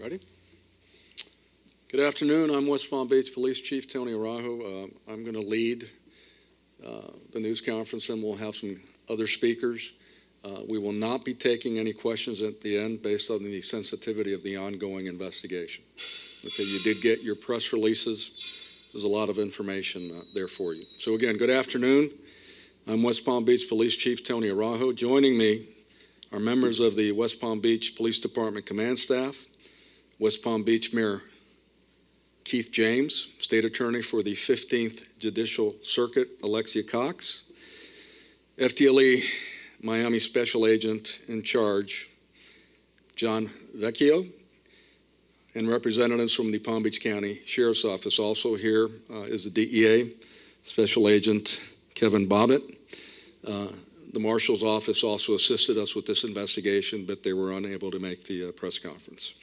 Ready? Good afternoon. I'm West Palm Beach Police Chief Tony Araujo. I'm going to lead the news conference, and we'll have some other speakers. We will not be taking any questions at the end based on the sensitivity of the ongoing investigation. Okay, you did get your press releases. There's a lot of information there for you. So again, good afternoon. I'm West Palm Beach Police Chief Tony Araujo. Joining me are members of the West Palm Beach Police Department Command Staff, West Palm Beach Mayor Keith James, State Attorney for the 15th Judicial Circuit, Alexia Cox, FDLE Miami Special Agent in Charge, John Vecchio, and representatives from the Palm Beach County Sheriff's Office. Also here is the DEA Special Agent Kevin Bobbitt. The Marshal's Office also assisted us with this investigation, but they were unable to make the press conference.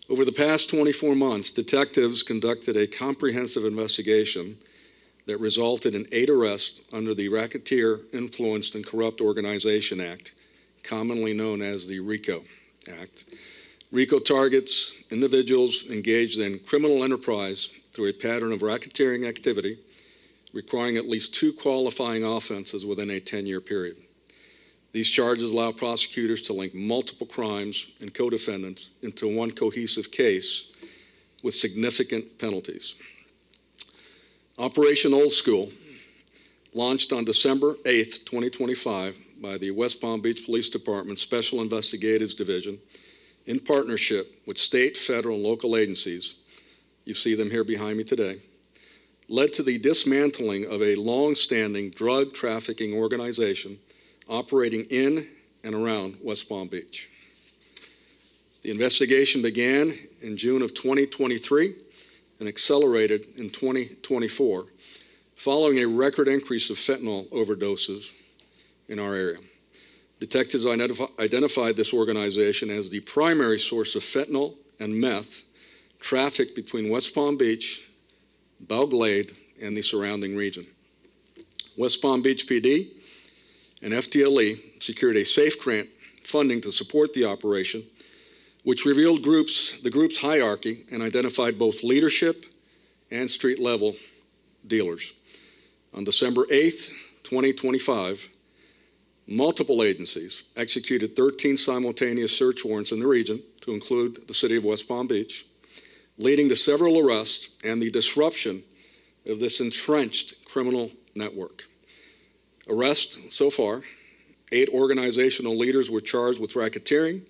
Over the past 24 months, detectives conducted a comprehensive investigation that resulted in 8 arrests under the Racketeer Influenced and Corrupt Organization Act, commonly known as the RICO Act. RICO targets individuals engaged in criminal enterprise through a pattern of racketeering activity requiring at least 2 qualifying offenses within a 10-year period. These charges allow prosecutors to link multiple crimes and co-defendants into one cohesive case with significant penalties. Operation Old School, launched on December 8th, 2025 by the West Palm Beach Police Department Special Investigatives Division in partnership with state, federal, and local agencies, you see them here behind me today, led to the dismantling of a long-standing drug trafficking organization operating in and around West Palm Beach. The investigation began in June of 2023 and accelerated in 2024, following a record increase of fentanyl overdoses in our area. Detectives identified this organization as the primary source of fentanyl and meth trafficked between West Palm Beach, Belle Glade, and the surrounding region. West Palm Beach PD and FDLE secured a safe grant funding to support the operation, which revealed the group's hierarchy and identified both leadership and street-level dealers. On December 8th, 2025, multiple agencies executed 13 simultaneous search warrants in the region to include the city of West Palm Beach, leading to several arrests and the disruption of this entrenched criminal network. Arrests so far, 8 organizational leaders were charged with racketeering,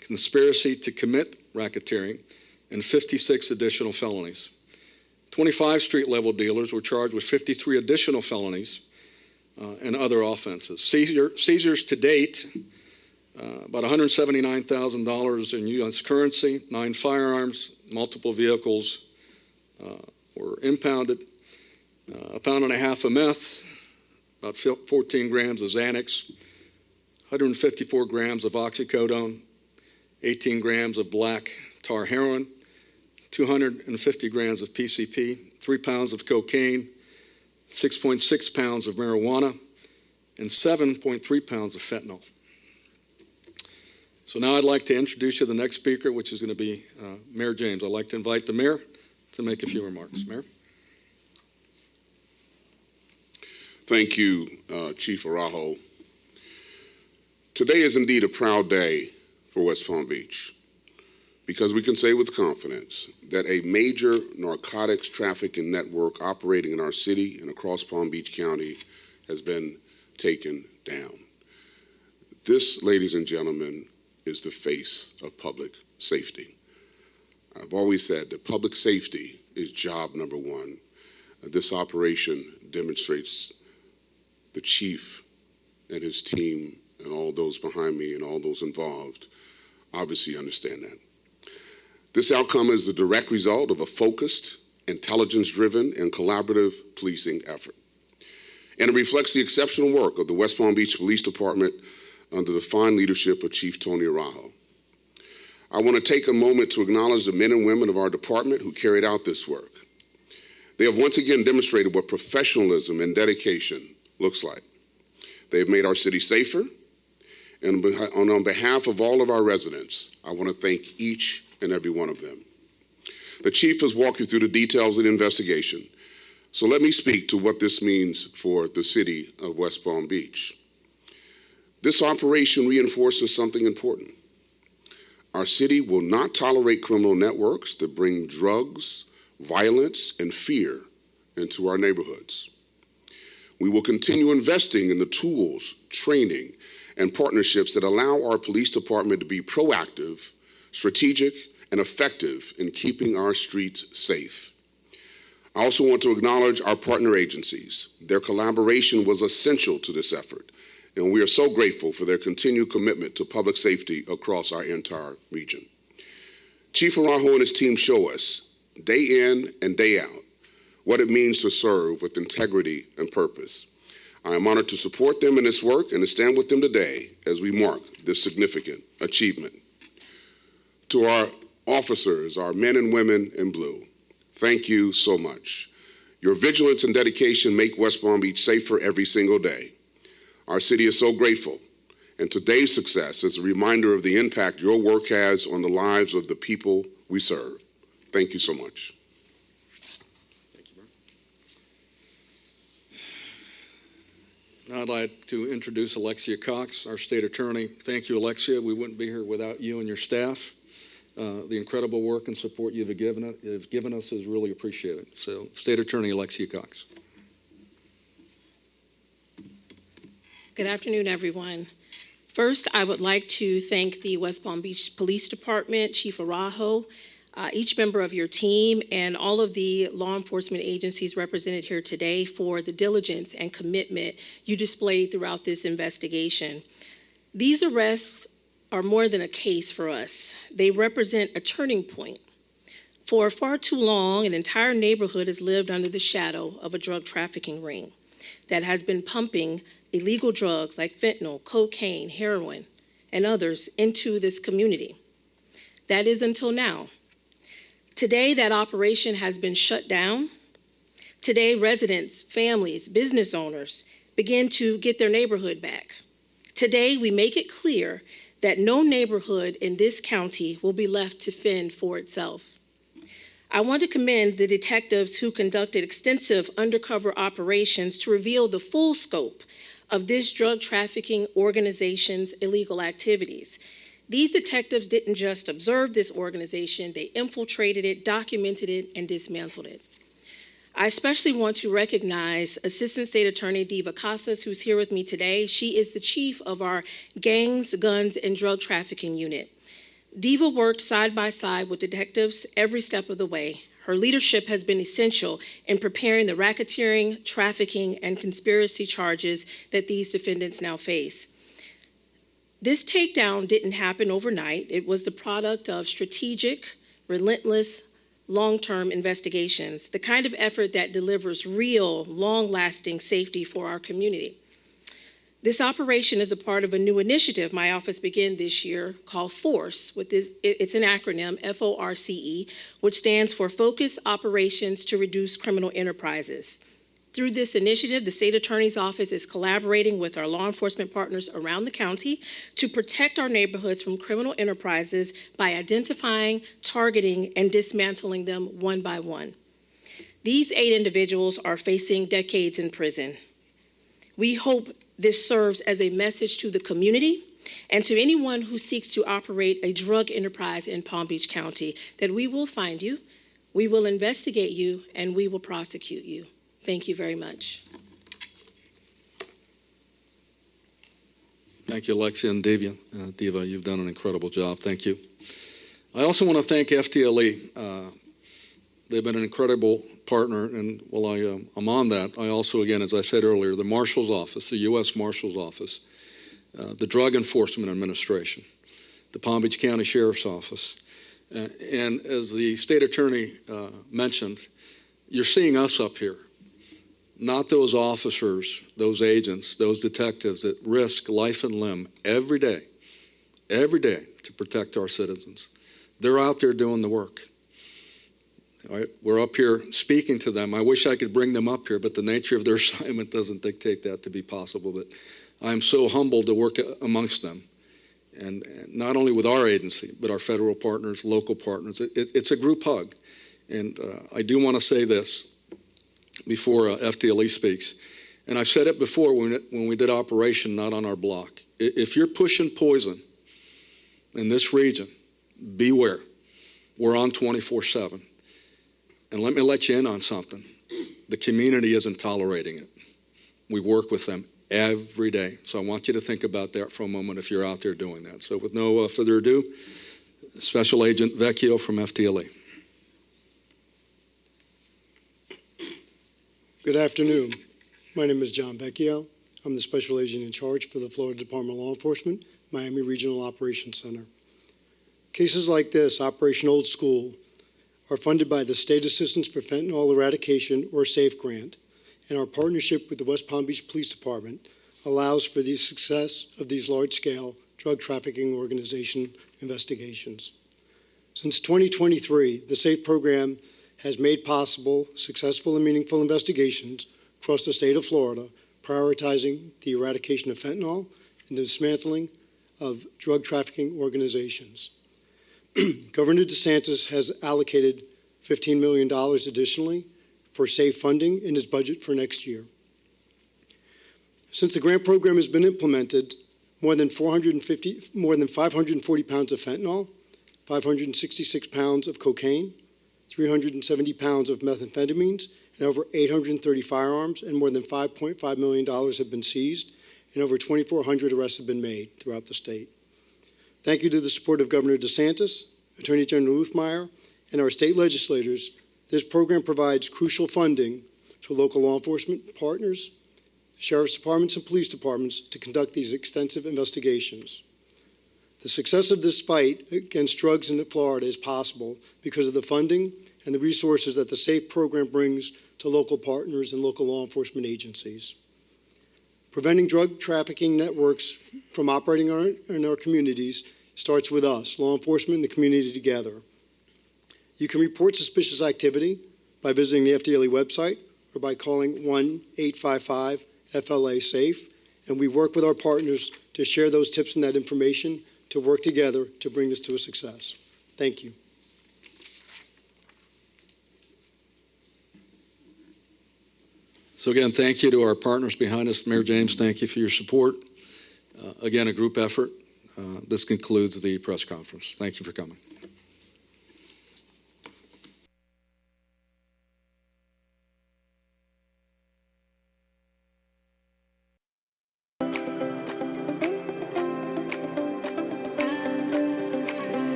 conspiracy to commit racketeering, and 56 additional felonies. 25 street-level dealers were charged with 53 additional felonies and other offenses. Seizures to date, about $179,000 in U.S. currency, 9 firearms, multiple vehicles were impounded, 1.5 pounds of meth, about 14 grams of Xanax, 154 grams of oxycodone, 18 grams of black tar heroin, 250 grams of PCP, 3 pounds of cocaine, 6.6 pounds of marijuana, and 7.3 pounds of fentanyl. So now I'd like to introduce you to the next speaker, which is going to be Mayor James. I'd like to invite the mayor to make a few remarks. Mayor? Thank you, Chief Araujo. Today is indeed a proud day for West Palm Beach because we can say with confidence that a major narcotics trafficking network operating in our city and across Palm Beach County has been taken down. This, ladies and gentlemen, is the face of public safety. I've always said that public safety is job number 1. This operation demonstrates the chief and his team and all those behind me and all those involved obviously understand that. This outcome is the direct result of a focused, intelligence-driven, and collaborative policing effort. And it reflects the exceptional work of the West Palm Beach Police Department under the fine leadership of Chief Tony Araujo. I want to take a moment to acknowledge the men and women of our department who carried out this work. They have once again demonstrated what professionalism and dedication looks like. They have made our city safer, and on behalf of all of our residents, I want to thank each and every one of them. The Chief has walked you through the details of the investigation, so let me speak to what this means for the city of West Palm Beach. This operation reinforces something important. Our city will not tolerate criminal networks that bring drugs, violence, and fear into our neighborhoods. We will continue investing in the tools, training, and partnerships that allow our police department to be proactive, strategic, and effective in keeping our streets safe. I also want to acknowledge our partner agencies. Their collaboration was essential to this effort, and we are so grateful for their continued commitment to public safety across our entire region. Chief Araujo and his team show us, day in and day out, what it means to serve with integrity and purpose. I am honored to support them in this work and to stand with them today as we mark this significant achievement. To our officers, our men and women in blue, thank you so much. Your vigilance and dedication make West Palm Beach safer every single day. Our city is so grateful, and today's success is a reminder of the impact your work has on the lives of the people we serve. Thank you so much. Now I'd like to introduce Alexia Cox, our state attorney. Thank you, Alexia. We wouldn't be here without you and your staff. The incredible work and support you've given us is really appreciated. So, State Attorney Alexia Cox. Good afternoon, everyone. First, I would like to thank the West Palm Beach Police Department, Chief Araujo, each member of your team, and all of the law enforcement agencies represented here today for the diligence and commitment you displayed throughout this investigation. These arrests are more than a case for us. They represent a turning point. For far too long, an entire neighborhood has lived under the shadow of a drug trafficking ring that has been pumping illegal drugs like fentanyl, cocaine, heroin, and others into this community. That is until now. Today, that operation has been shut down. Today, residents, families, business owners begin to get their neighborhood back. Today, we make it clear that no neighborhood in this county will be left to fend for itself. I want to commend the detectives who conducted extensive undercover operations to reveal the full scope of this drug trafficking organization's illegal activities. These detectives didn't just observe this organization, they infiltrated it, documented it, and dismantled it. I especially want to recognize Assistant State Attorney Diva Casas, who's here with me today. She is the chief of our Gangs, Guns, and Drug Trafficking Unit. Diva worked side by side with detectives every step of the way. Her leadership has been essential in preparing the racketeering, trafficking, and conspiracy charges that these defendants now face. This takedown didn't happen overnight. It was the product of strategic, relentless, long-term investigations, the kind of effort that delivers real, long-lasting safety for our community. This operation is a part of a new initiative my office began this year called FORCE. It's an acronym, F-O-R-C-E, which stands for Focus Operations to Reduce Criminal Enterprises. Through this initiative, the State Attorney's Office is collaborating with our law enforcement partners around the county to protect our neighborhoods from criminal enterprises by identifying, targeting, and dismantling them one by one. These 8 individuals are facing decades in prison. We hope this serves as a message to the community and to anyone who seeks to operate a drug enterprise in Palm Beach County that we will find you, we will investigate you, and we will prosecute you. Thank you very much. Thank you, Alexia and Diva. You've done an incredible job. Thank you. I also want to thank FTLE. They've been an incredible partner, and while I'm on that, I also, again, as I said earlier, the Marshal's Office, the U.S. Marshal's Office, the Drug Enforcement Administration, the Palm Beach County Sheriff's Office, and as the State Attorney mentioned, you're seeing us up here. Not those officers, those agents, those detectives that risk life and limb every day to protect our citizens. They're out there doing the work. All right? We're up here speaking to them. I wish I could bring them up here, but the nature of their assignment doesn't dictate that to be possible. But I'm so humbled to work amongst them. and not only with our agency, but our federal partners, local partners. It's a group hug. And I do want to say this before FDLE speaks. And I've said it before when we did Operation Not on Our Block. If you're pushing poison in this region, beware. We're on 24/7. And let me let you in on something. The community isn't tolerating it. We work with them every day. So I want you to think about that for a moment if you're out there doing that. So with no further ado, Special Agent Vecchio from FDLE. Good afternoon. My name is John Vecchio. I'm the Special Agent in charge for the Florida Department of Law Enforcement, Miami Regional Operations Center. Cases like this, Operation Old School, are funded by the State Assistance for Fentanyl Eradication, or SAFE grant, and our partnership with the West Palm Beach Police Department allows for the success of these large-scale drug trafficking organization investigations. Since 2023, the SAFE program has made possible successful and meaningful investigations across the state of Florida, prioritizing the eradication of fentanyl and the dismantling of drug trafficking organizations. Governor DeSantis has allocated $15 million additionally for SAFE funding in his budget for next year. Since the grant program has been implemented, more than 540 pounds of fentanyl, 566 pounds of cocaine, 370 pounds of methamphetamines, and over 830 firearms, and more than $5.5 million have been seized, and over 2,400 arrests have been made throughout the state. Thank you to the support of Governor DeSantis, Attorney General Uthmeyer, and our state legislators. This program provides crucial funding to local law enforcement partners, sheriff's departments, and police departments to conduct these extensive investigations. The success of this fight against drugs in Florida is possible because of the funding and the resources that the SAFE program brings to local partners and local law enforcement agencies. Preventing drug trafficking networks from operating in our communities starts with us, law enforcement and the community together. You can report suspicious activity by visiting the FDLE website or by calling 1-855-FLA-SAFE, and we work with our partners to share those tips and that information to work together to bring this to a success. Thank you. So again, thank you to our partners behind us. Mayor James, thank you for your support. Again, a group effort. This concludes the press conference. Thank you for coming.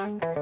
Thank you.